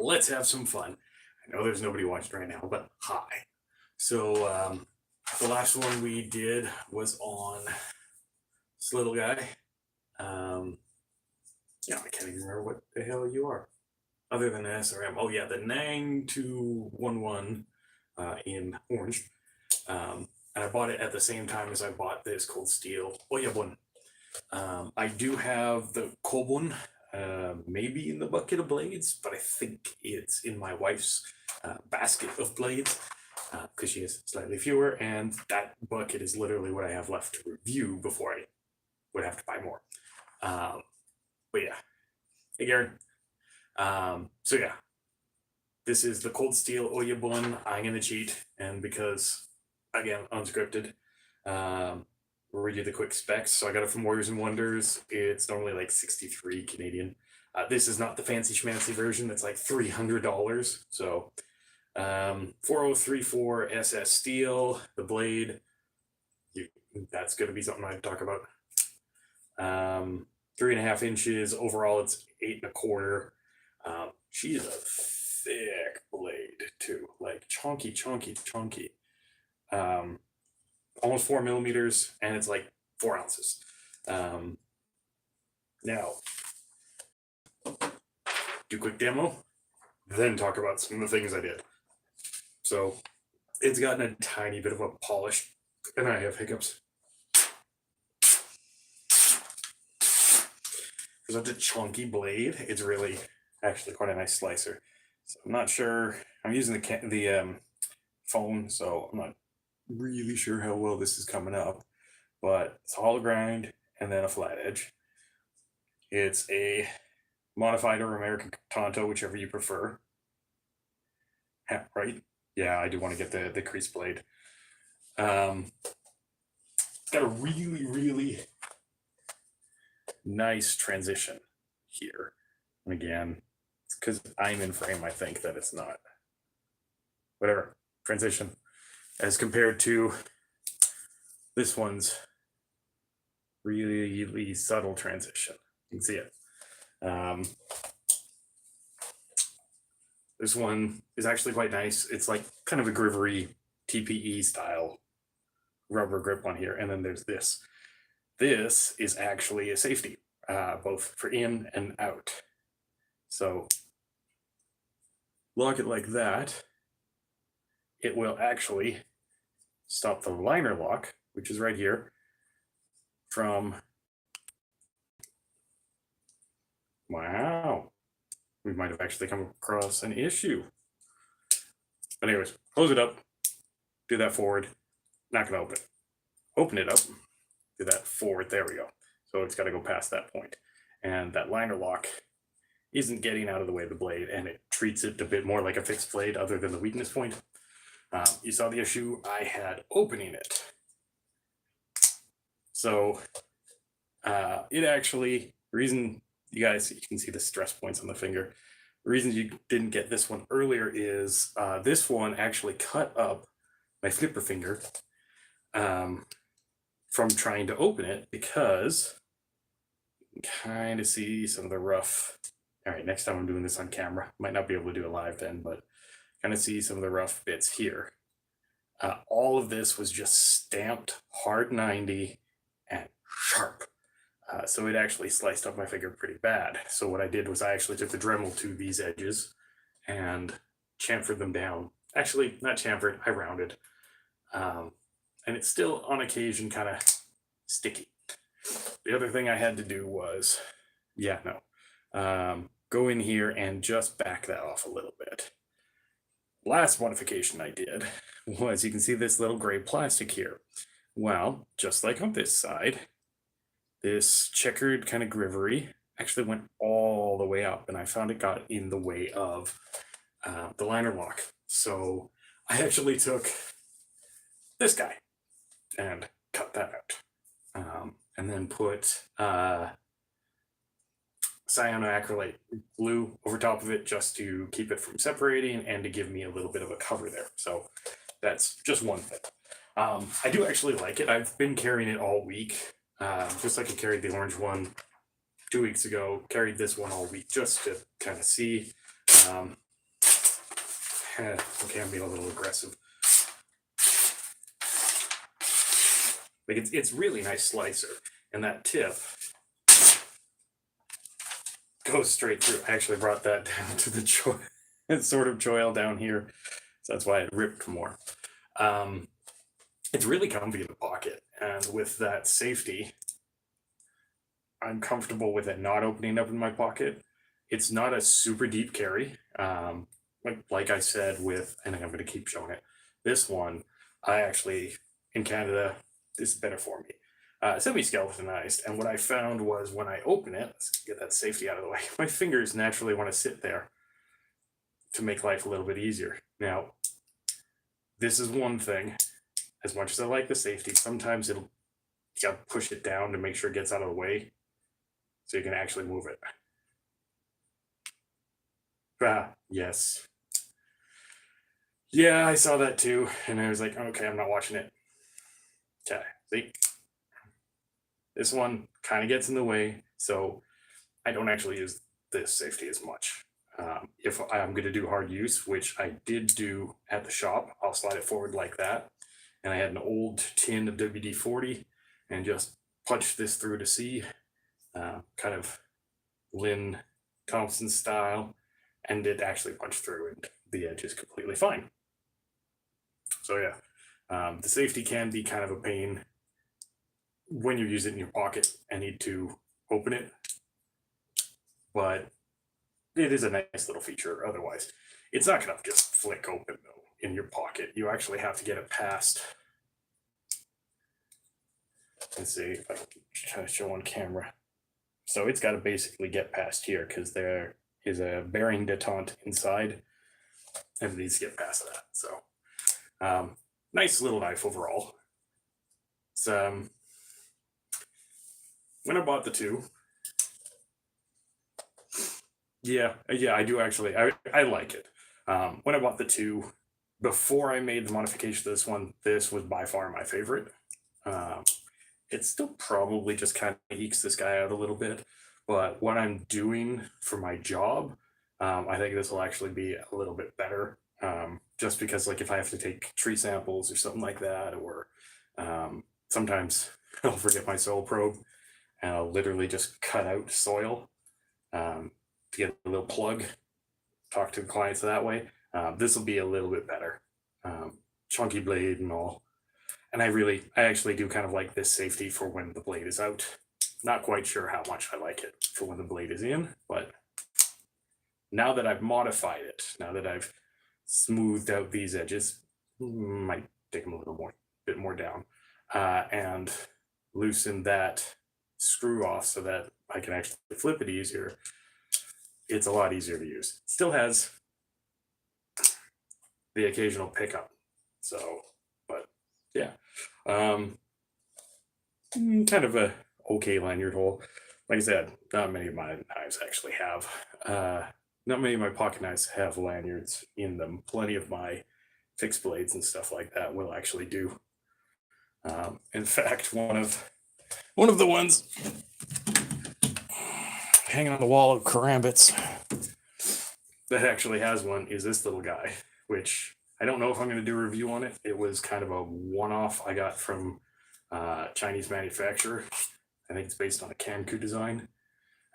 let's have some fun. I know there's nobody watching right now, but hi. So the last one we did was on this little guy. I can't even remember what the hell you are. Other than SRM. Oh yeah, the 9211 in orange. And I bought it at the same time as I bought this Cold Steel Oyabun. I do have the Kobun, maybe in the bucket of blades, but I think it's in my wife's basket of blades because she has slightly fewer, and that bucket is literally what I have left to review before I would have to buy more. But yeah, hey Garen. So yeah, this is the Cold Steel Oyabun. I'm gonna cheat, and because again unscripted, read you the quick specs. So I got it from Warriors and Wonders. It's normally like 63 Canadian. This is not the fancy schmancy version. It's like $300. So 4034 SS steel. The blade. That's gonna be something I talk about. 3.5 inches overall. It's 8.25. She's a thick blade too, like chunky. Almost 4 millimeters, and it's like 4 ounces. Now, do quick demo, then talk about some of the things I did. So it's gotten a tiny bit of a polish, and I have hiccups. For such a chunky blade, it's really actually quite a nice slicer. So I'm not sure. I'm using the phone, so I'm not really sure how well this is coming up. But it's a hollow grind and then a flat edge. It's a modified or American Tonto, whichever you prefer. Right? Yeah, I do want to get the crease blade. It's got a really nice transition here. And again, it's because I'm in frame, I think that it's not. Whatever. Transition. As compared to this one's really subtle transition. You can see it. This one is actually quite nice. It's like kind of a grivery TPE style rubber grip on here. And then there's this. This is actually a safety, both for in and out. So lock it like that. It will actually stop the liner lock, which is right here, from, wow, we might have actually come across an issue. But anyways, close it up, do that forward, not gonna open it. Open it up, do that forward, there we go. So it's gotta go past that point. And that liner lock isn't getting out of the way of the blade, and it treats it a bit more like a fixed blade other than the weakness point. You saw the issue I had opening it. So it actually, the reason you can see the stress points on the finger. The reason you didn't get this one earlier is this one actually cut up my flipper finger from trying to open it, because you can kind of see some of the rough. All right, next time I'm doing this on camera, might not be able to do it live then, but kind of see some of the rough bits here. All of this was just stamped hard 90 and sharp. So it actually sliced up my finger pretty bad. So what I did was I actually took the Dremel to these edges and chamfered them down. Actually, not chamfered, I rounded. And it's still on occasion kind of sticky. The other thing I had to do was, go in here and just back that off a little bit. Last modification I did was, you can see this little gray plastic here. Well, just like on this side, this checkered kind of grivery actually went all the way up, and I found it got in the way of the liner lock. So I actually took this guy and cut that out, and then put cyanoacrylate glue over top of it just to keep it from separating and to give me a little bit of a cover there. So that's just one thing. I do actually like it. I've been carrying it all week, just like I carried the orange one 2 weeks ago, carried this one all week just to kind of see. Okay, I'm being a little aggressive. Like it's really nice slicer, and that tip goes straight through. I actually brought that down to the sort of choil down here, so that's why it ripped more. It's really comfy in the pocket, and with that safety, I'm comfortable with it not opening up in my pocket. It's not a super deep carry. Like I said, and I'm going to keep showing it. This one, I actually, in Canada, this is better for me. Semi-skeletonized, and what I found was when I open it, let's get that safety out of the way, my fingers naturally want to sit there to make life a little bit easier. Now, this is one thing. As much as I like the safety, sometimes you gotta push it down to make sure it gets out of the way so you can actually move it. Yes. Yeah, I saw that too, and I was like, okay, I'm not watching it. Okay, see? This one kind of gets in the way, so I don't actually use this safety as much. If I'm going to do hard use, which I did do at the shop, I'll slide it forward like that. And I had an old tin of WD-40 and just punched this through to see, kind of Lynn Thompson style, and it actually punched through, and the edge is completely fine. So yeah, the safety can be kind of a pain when you use it in your pocket and need to open it, but it is a nice little feature. Otherwise, it's not going to just flick open though in your pocket. You actually have to get it past. Let's see if I can try to show on camera. So it's got to basically get past here because there is a bearing detente inside, and it needs to get past that. So, nice little knife overall. It's when I bought the two, yeah, I do actually. I like it. When I bought the two, before I made the modification to this one, this was by far my favorite. It still probably just kind of ekes this guy out a little bit, but what I'm doing for my job, I think this will actually be a little bit better. Just because, like, if I have to take tree samples or something like that, or sometimes I'll forget my soil probe and I'll literally just cut out soil to get a little plug, talk to the clients that way. This will be a little bit better. Chunky blade and all. And I actually do kind of like this safety for when the blade is out. Not quite sure how much I like it for when the blade is in, but now that I've modified it, now that I've smoothed out these edges, might take them a bit more down, and loosen that screw off so that I can actually flip it easier. It's a lot easier to use. Still has the occasional pickup. So, but yeah, kind of a okay lanyard hole. Like I said, not many of my knives actually have. Not many of my pocket knives have lanyards in them. Plenty of my fixed blades and stuff like that will actually do. In fact, one of the ones hanging on the wall of Karambits that actually has one is this little guy, which I don't know if I'm going to do a review on it. It was kind of a one-off I got from Chinese manufacturer. I think it's based on a Kanku design.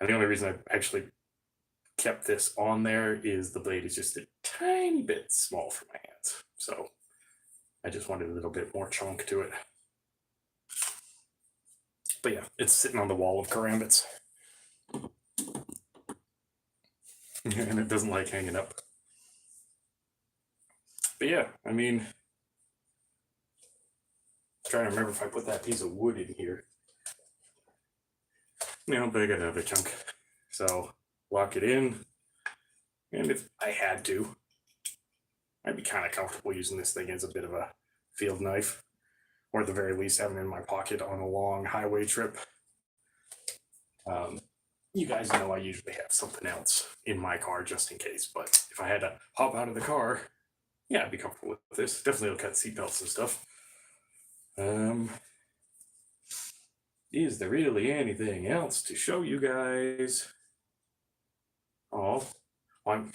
And the only reason I actually kept this on there is the blade is just a tiny bit small for my hands. So I just wanted a little bit more chunk to it. But yeah, it's sitting on the wall of Karambits. And it doesn't like hanging up. But yeah, I mean, I'm trying to remember if I put that piece of wood in here. No, but I got another chunk. So lock it in. And if I had to, I'd be kind of comfortable using this thing as a bit of a field knife, or at the very least having it in my pocket on a long highway trip. You guys know I usually have something else in my car just in case, but if I had to hop out of the car, yeah, I'd be comfortable with this. Definitely will cut seatbelts and stuff. Is there really anything else to show you guys? Oh, I'm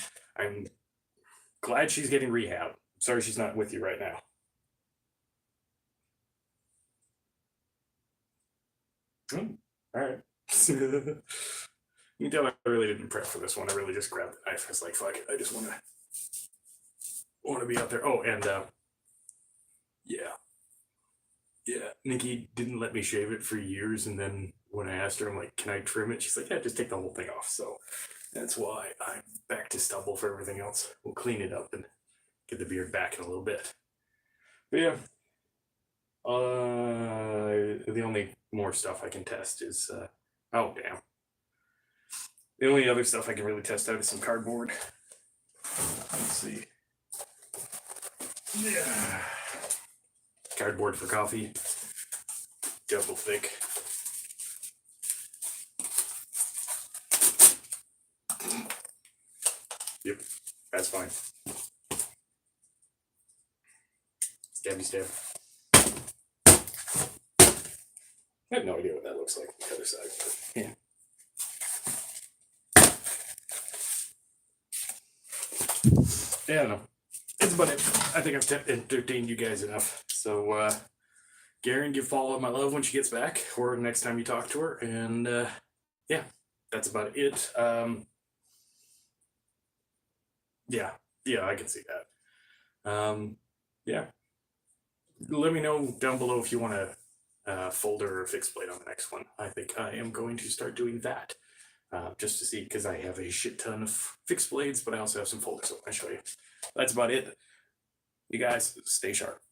glad she's getting rehab. Sorry she's not with you right now. All right. You can tell I really didn't prep for this one. I really just grabbed the knife. I was like, fuck it. I just want to be out there. Oh, and yeah, yeah. Nikki didn't let me shave it for years, and then when I asked her, I'm like, can I trim it? She's like, yeah, just take the whole thing off. So that's why I'm back to stubble for everything else. We'll clean it up and get the beard back in a little bit. But yeah, the only more stuff I can test is oh damn. The only other stuff I can really test out is some cardboard. Let's see. Yeah. Cardboard for coffee. Double thick. Yep, that's fine. Stabby stab. I have no idea what that looks like on the other side, but yeah. Yeah, I don't know. That's about it. I think I've entertained you guys enough. So, Garen, give Paula my love when she gets back, or next time you talk to her. And yeah, that's about it. Yeah, I can see that. Yeah, let me know down below if you want a folder or fixed blade on the next one. I think I am going to start doing that. Just to see, because I have a shit ton of fixed blades, but I also have some folders I want to show you. That's about it. You guys, stay sharp.